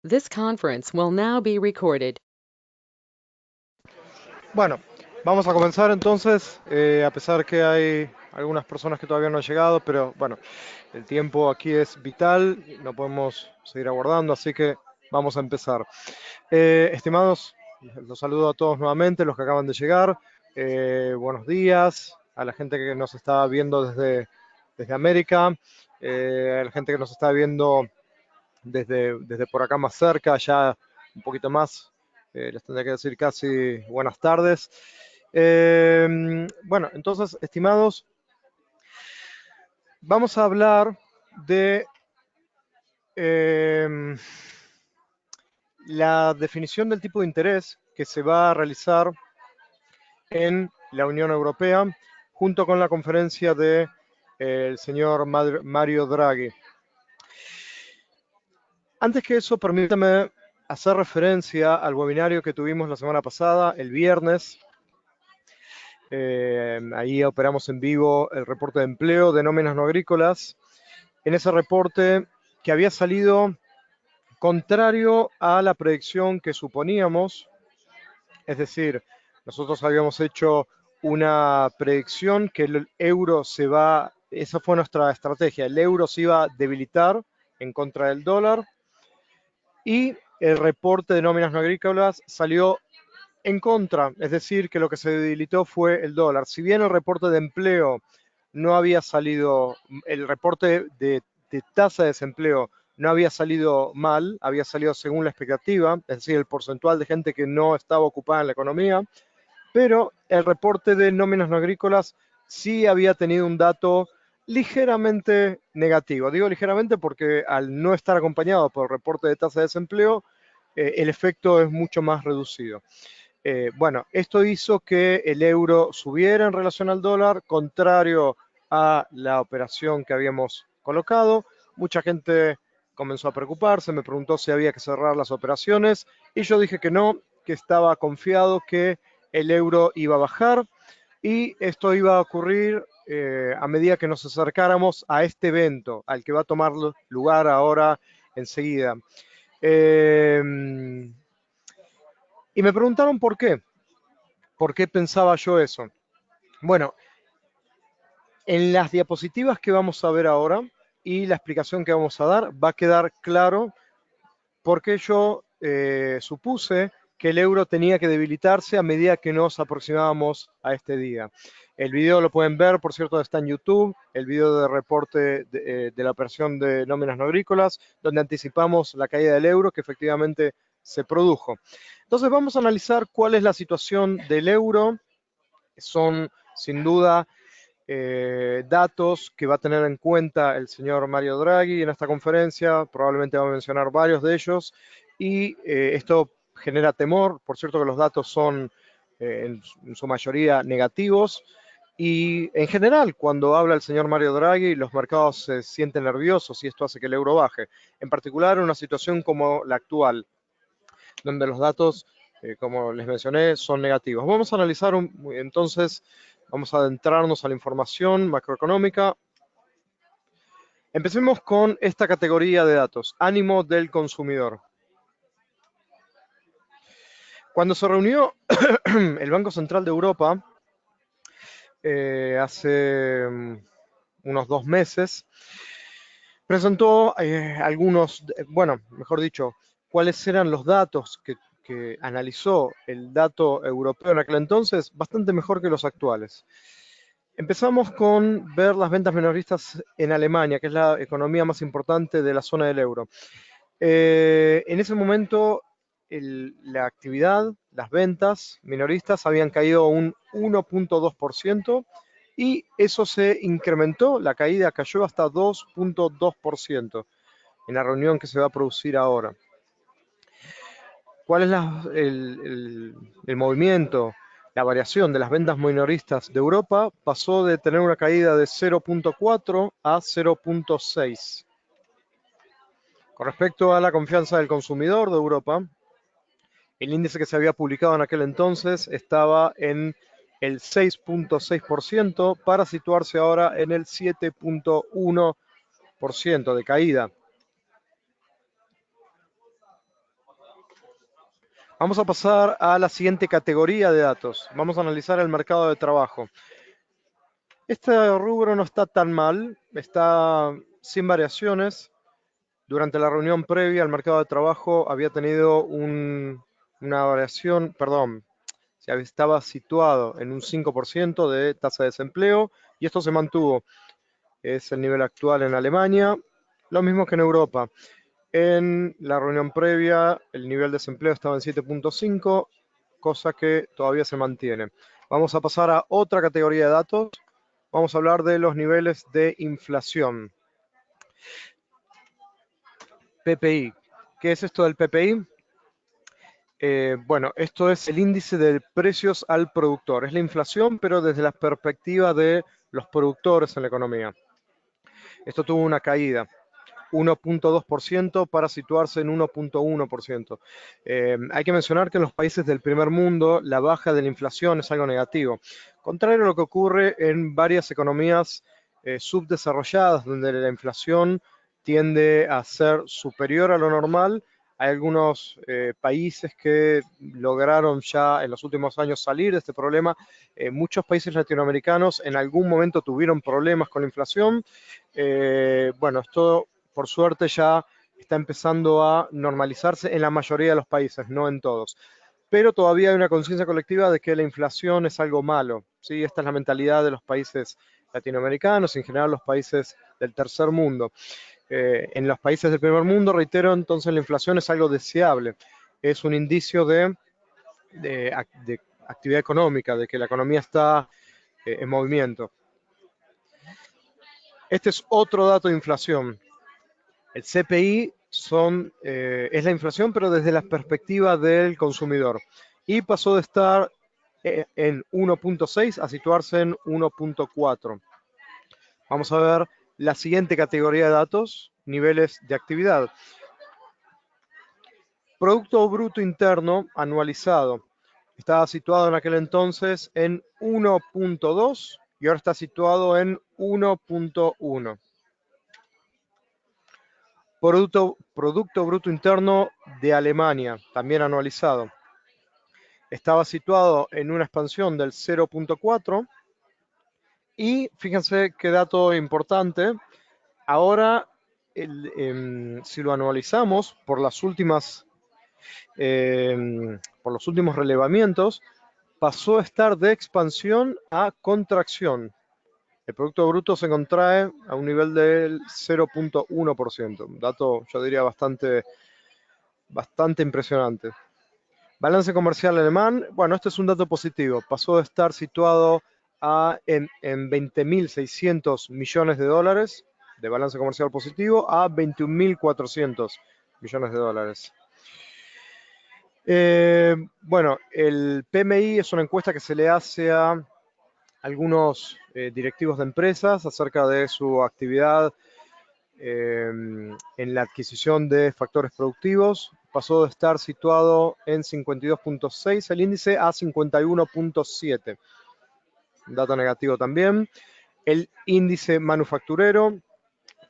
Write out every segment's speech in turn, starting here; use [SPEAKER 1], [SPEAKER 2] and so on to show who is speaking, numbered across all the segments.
[SPEAKER 1] This conference will now be recorded.
[SPEAKER 2] Bueno, vamos a comenzar entonces, a pesar que hay algunas personas que todavía no han llegado, pero bueno, el tiempo aquí es vital, no podemos seguir aguardando, así que vamos a empezar. Estimados, los saludo a todos nuevamente, los que acaban de llegar. Buenos días a la gente que nos está viendo desde América, a la gente que nos está viendo desde por acá más cerca, ya un poquito más, les tendría que decir casi buenas tardes. Bueno, entonces, estimados, vamos a hablar de la definición del tipo de interés que se va a realizar en la Unión Europea junto con la conferencia de el señor Mario Draghi. Antes que eso, permítame hacer referencia al webinario que tuvimos la semana pasada, el viernes. Ahí operamos en vivo el reporte de empleo de nóminas no agrícolas. En ese reporte que había salido contrario a la predicción que suponíamos, es decir, nosotros habíamos hecho una predicción que el euro se va, esa fue nuestra estrategia, el euro se iba a debilitar en contra del dólar y el reporte de nóminas no agrícolas salió en contra, es decir, que lo que se debilitó fue el dólar. Si bien el reporte de empleo no había salido, el reporte de tasa de desempleo no había salido mal, había salido según la expectativa, es decir, el porcentual de gente que no estaba ocupada en la economía, pero el reporte de nóminas no agrícolas sí había tenido un dato ligeramente negativo. Digo ligeramente porque al no estar acompañado por el reporte de tasa de desempleo, el efecto es mucho más reducido. Bueno, esto hizo que el euro subiera en relación al dólar, contrario a la operación que habíamos colocado. Mucha gente comenzó a preocuparse, me preguntó si había que cerrar las operaciones y yo dije que no, que estaba confiado que el euro iba a bajar y esto iba a ocurrir a medida que nos acercáramos a este evento, al que va a tomar lugar ahora enseguida. Y me preguntaron por qué. ¿Por qué pensaba yo eso? Bueno, en las diapositivas que vamos a ver ahora y la explicación que vamos a dar va a quedar claro por qué yo supuse que el euro tenía que debilitarse a medida que nos aproximábamos a este día. El video lo pueden ver, por cierto, está en YouTube, el video de reporte de la operación de nóminas no agrícolas, donde anticipamos la caída del euro que efectivamente se produjo. Entonces vamos a analizar cuál es la situación del euro. Son sin duda datos que va a tener en cuenta el señor Mario Draghi en esta conferencia, probablemente va a mencionar varios de ellos, y esto genera temor, por cierto que los datos son en su mayoría negativos, y en general cuando habla el señor Mario Draghi los mercados se sienten nerviosos y esto hace que el euro baje, en particular en una situación como la actual, donde los datos, como les mencioné, son negativos. Vamos a analizar entonces, vamos a adentrarnos a la información macroeconómica. Empecemos con esta categoría de datos, ánimo del consumidor. Cuando se reunió el Banco Central de Europa hace unos 2 meses, presentó algunos, bueno, mejor dicho, cuáles eran los datos que analizó el dato europeo en aquel entonces, bastante mejor que los actuales. Empezamos con ver las ventas minoristas en Alemania, que es la economía más importante de la zona del euro. En ese momento, la actividad, las ventas minoristas habían caído un 1.2% y eso se incrementó, la caída cayó hasta 2.2% en la reunión que se va a producir ahora. ¿Cuál es el movimiento? La variación de las ventas minoristas de Europa pasó de tener una caída de 0.4 a 0.6. Con respecto a la confianza del consumidor de Europa, el índice que se había publicado en aquel entonces estaba en el 6.6% para situarse ahora en el 7.1% de caída. Vamos a pasar a la siguiente categoría de datos. Vamos a analizar el mercado de trabajo. Este rubro no está tan mal, está sin variaciones. Durante la reunión previa, el mercado de trabajo había tenido una variación, perdón, estaba situado en un 5% de tasa de desempleo y esto se mantuvo. Es el nivel actual en Alemania, lo mismo que en Europa. En la reunión previa, el nivel de desempleo estaba en 7.5, cosa que todavía se mantiene. Vamos a pasar a otra categoría de datos. Vamos a hablar de los niveles de inflación. PPI. ¿Qué es esto del PPI? Bueno, esto es el índice de precios al productor. Es la inflación, pero desde la perspectiva de los productores en la economía. Esto tuvo una caída, 1.2% para situarse en 1.1%. Hay que mencionar que en los países del primer mundo la baja de la inflación es algo negativo, contrario a lo que ocurre en varias economías subdesarrolladas, donde la inflación tiende a ser superior a lo normal. Hay algunos países que lograron ya en los últimos años salir de este problema. Muchos países latinoamericanos en algún momento tuvieron problemas con la inflación. Bueno, esto por suerte ya está empezando a normalizarse en la mayoría de los países, no en todos. Pero todavía hay una conciencia colectiva de que la inflación es algo malo, ¿sí? Esta es la mentalidad de los países latinoamericanos, en general los países del tercer mundo. En los países del primer mundo, reitero, entonces la inflación es algo deseable, es un indicio de actividad económica, de que la economía está en movimiento. Este es otro dato de inflación. El CPI es la inflación, pero desde la perspectiva del consumidor. Y pasó de estar en 1.6 a situarse en 1.4. Vamos a ver la siguiente categoría de datos, niveles de actividad. Producto Bruto Interno anualizado. Estaba situado en aquel entonces en 1.2 y ahora está situado en 1.1. Producto Bruto Interno de Alemania, también anualizado. Estaba situado en una expansión del 0.4 y fíjense qué dato importante. Ahora, si lo anualizamos por los últimos relevamientos, pasó a estar de expansión a contracción. El Producto Bruto se contrae a un nivel del 0.1%. Un dato, yo diría, bastante impresionante. Balance comercial alemán, bueno, este es un dato positivo. Pasó de estar situado en 20.600 millones de dólares de balance comercial positivo a 21.400 millones de dólares. Bueno, el PMI es una encuesta que se le hace a algunos directivos de empresas acerca de su actividad en la adquisición de factores productivos. Pasó de estar situado en 52.6 el índice a 51.7. Un dato negativo también. El índice manufacturero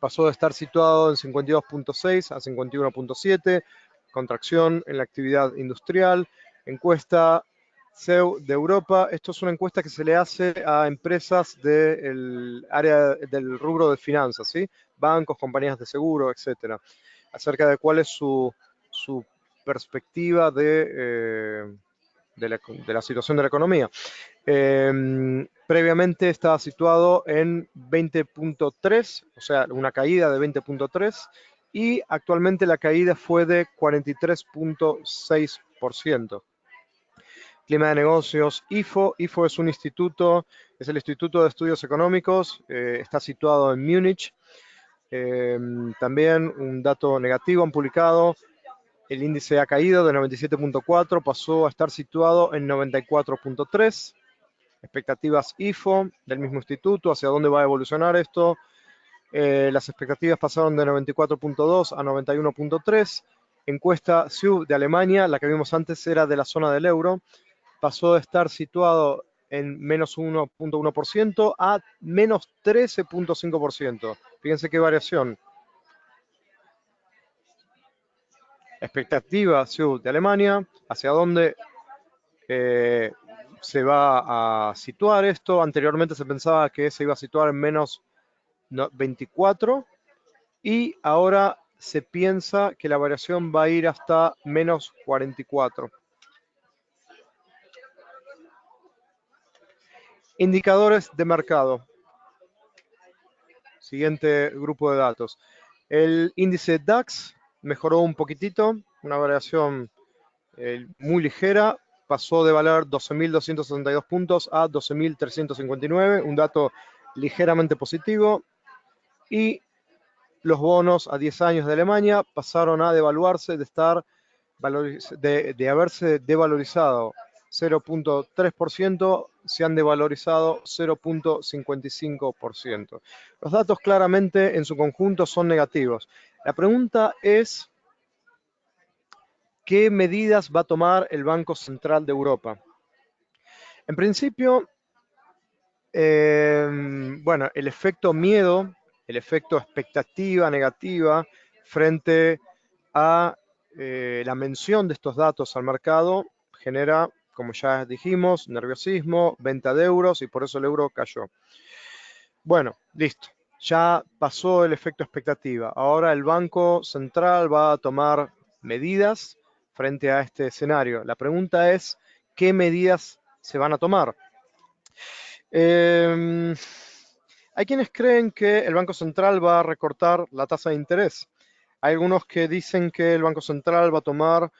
[SPEAKER 2] pasó de estar situado en 52.6 a 51.7. Contracción en la actividad industrial. Encuesta CEU de Europa. Esto es una encuesta que se le hace a empresas del área del rubro de finanzas, ¿sí? Bancos, compañías de seguro, etcétera, acerca de cuál es su perspectiva de la situación de la economía. Previamente estaba situado en 20.3, o sea, una caída de 20.3, y actualmente la caída fue de 43.6%. Clima de negocios IFO. IFO es un instituto, es el Instituto de Estudios Económicos, está situado en Múnich. También un dato negativo han publicado. El índice ha caído de 97.4, pasó a estar situado en 94.3. Expectativas IFO del mismo instituto, hacia dónde va a evolucionar esto. Las expectativas pasaron de 94.2 a 91.3. Encuesta SIU de Alemania, la que vimos antes era de la zona del euro, pasó de estar situado en menos 1.1% a menos 13.5%. Fíjense qué variación. expectativa de Alemania, hacia dónde se va a situar esto. Anteriormente se pensaba que se iba a situar en menos 24 y ahora se piensa que la variación va a ir hasta menos 44. Indicadores de mercado. Siguiente grupo de datos. El índice DAX mejoró un poquitito, una variación muy ligera, pasó de valer 12.262 puntos a 12.359, un dato ligeramente positivo. Y los bonos a 10 años de Alemania pasaron a devaluarse, de haberse devalorizado 0.3%, se han devalorizado 0.55%. Los datos claramente en su conjunto son negativos. La pregunta es, ¿qué medidas va a tomar el Banco Central de Europa? En principio, bueno, el efecto miedo, el efecto expectativa negativa frente a la mención de estos datos al mercado genera, como ya dijimos, nerviosismo, venta de euros y por eso el euro cayó. Bueno, listo. Ya pasó el efecto expectativa. Ahora el Banco Central va a tomar medidas frente a este escenario. La pregunta es, ¿qué medidas se van a tomar? Hay quienes creen que el Banco Central va a recortar la tasa de interés. Hay algunos que dicen que el Banco Central va a tomar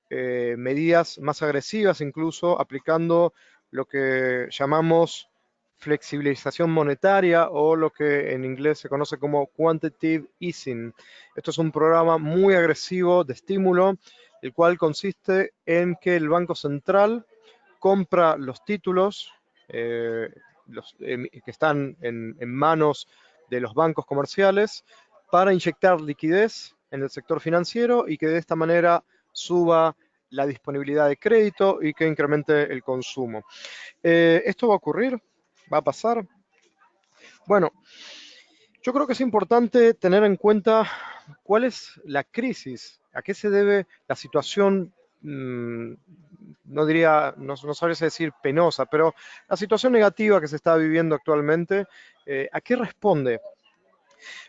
[SPEAKER 2] medidas más agresivas, incluso aplicando lo que llamamos flexibilización monetaria o lo que en inglés se conoce como quantitative easing. Esto es un programa muy agresivo de estímulo, el cual consiste en que el Banco Central compra los títulos que están en manos de los bancos comerciales para inyectar liquidez en el sector financiero y que de esta manera suba la disponibilidad de crédito y que incremente el consumo. ¿Esto va a ocurrir? ¿Va a pasar? Bueno, yo creo que es importante tener en cuenta cuál es la crisis, a qué se debe la situación, no diría, no sabría decir penosa, pero la situación negativa que se está viviendo actualmente, ¿a qué responde?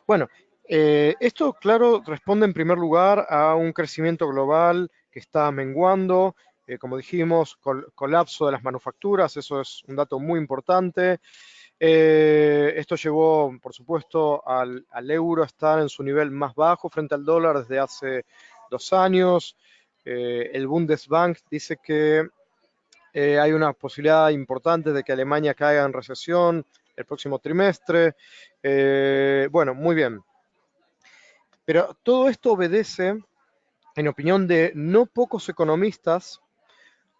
[SPEAKER 2] Bueno, esto, claro, responde en primer lugar a un crecimiento global que está menguando, como dijimos, colapso de las manufacturas, eso es un dato muy importante. Esto llevó, por supuesto, al euro a estar en su nivel más bajo frente al dólar desde hace 2 años. El Bundesbank dice que hay una posibilidad importante de que Alemania caiga en recesión el próximo trimestre. Bueno, muy bien. Pero todo esto obedece, en opinión de no pocos economistas,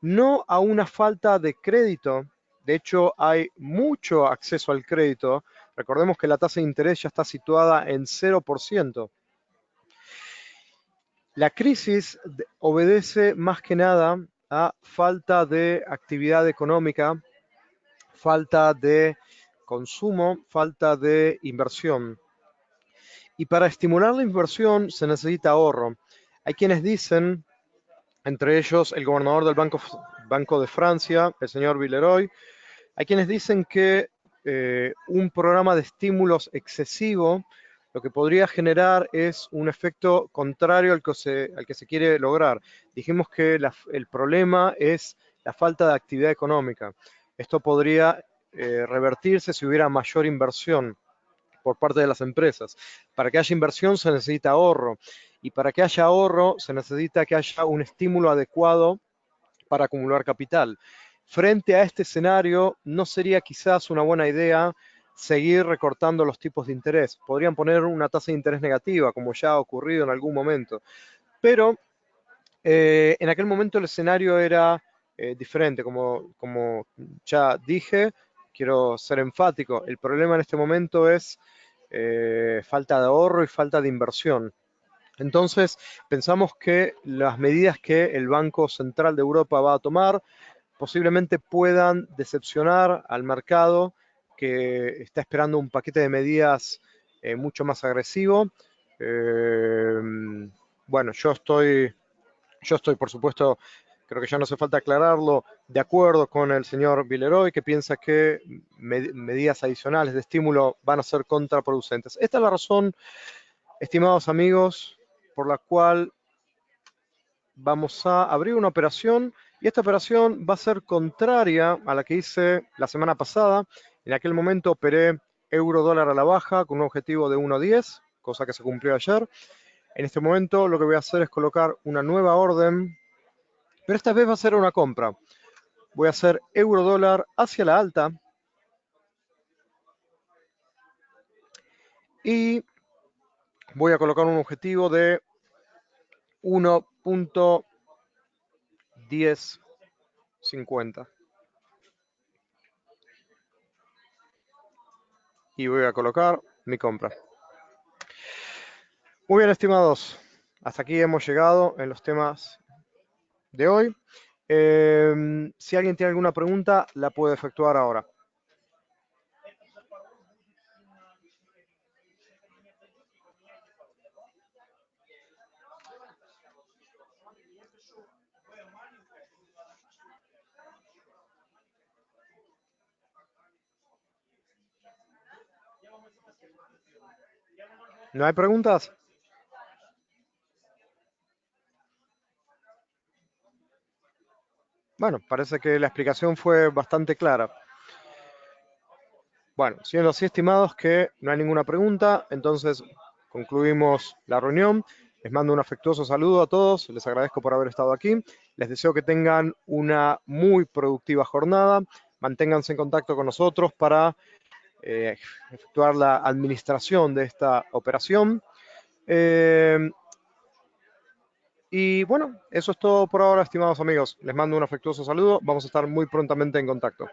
[SPEAKER 2] no a una falta de crédito. De hecho, hay mucho acceso al crédito. Recordemos que la tasa de interés ya está situada en 0%. La crisis obedece más que nada a falta de actividad económica, falta de consumo, falta de inversión. Y para estimular la inversión se necesita ahorro. Hay quienes dicen, entre ellos el gobernador del Banco de Francia, el señor Villeroy, hay quienes dicen que un programa de estímulos excesivo lo que podría generar es un efecto contrario al que se quiere lograr. Dijimos que el problema es la falta de actividad económica. Esto podría revertirse si hubiera mayor inversión por parte de las empresas. Para que haya inversión se necesita ahorro y para que haya ahorro se necesita que haya un estímulo adecuado para acumular capital. Frente a este escenario, no sería quizás una buena idea seguir recortando los tipos de interés. Podrían poner una tasa de interés negativa, como ya ha ocurrido en algún momento. Pero en aquel momento el escenario era diferente. Como ya dije, quiero ser enfático, el problema en este momento es falta de ahorro y falta de inversión. Entonces, pensamos que las medidas que el Banco Central de Europa va a tomar posiblemente puedan decepcionar al mercado que está esperando un paquete de medidas mucho más agresivo. Bueno, yo estoy Yo estoy, por supuesto, creo que ya no hace falta aclararlo, de acuerdo con el señor Villeroy, que piensa que medidas adicionales de estímulo van a ser contraproducentes. Esta es la razón, estimados amigos, por la cual vamos a abrir una operación y esta operación va a ser contraria a la que hice la semana pasada. En aquel momento operé euro dólar a la baja con un objetivo de 1.10, cosa que se cumplió ayer. En este momento lo que voy a hacer es colocar una nueva orden, pero esta vez va a ser una compra. Voy a hacer euro dólar hacia la alta y voy a colocar un objetivo de 1.1050. Y voy a colocar mi compra. Muy bien, estimados. Hasta aquí hemos llegado en los temas de hoy. Si alguien tiene alguna pregunta, la puede efectuar ahora. ¿No hay preguntas? Bueno, parece que la explicación fue bastante clara. Bueno, siendo así, estimados, que no hay ninguna pregunta, entonces concluimos la reunión. Les mando un afectuoso saludo a todos, les agradezco por haber estado aquí. Les deseo que tengan una muy productiva jornada. Manténganse en contacto con nosotros para efectuar la administración de esta operación. Y bueno, eso es todo por ahora, estimados amigos. Les mando un afectuoso saludo. Vamos a estar muy prontamente en contacto.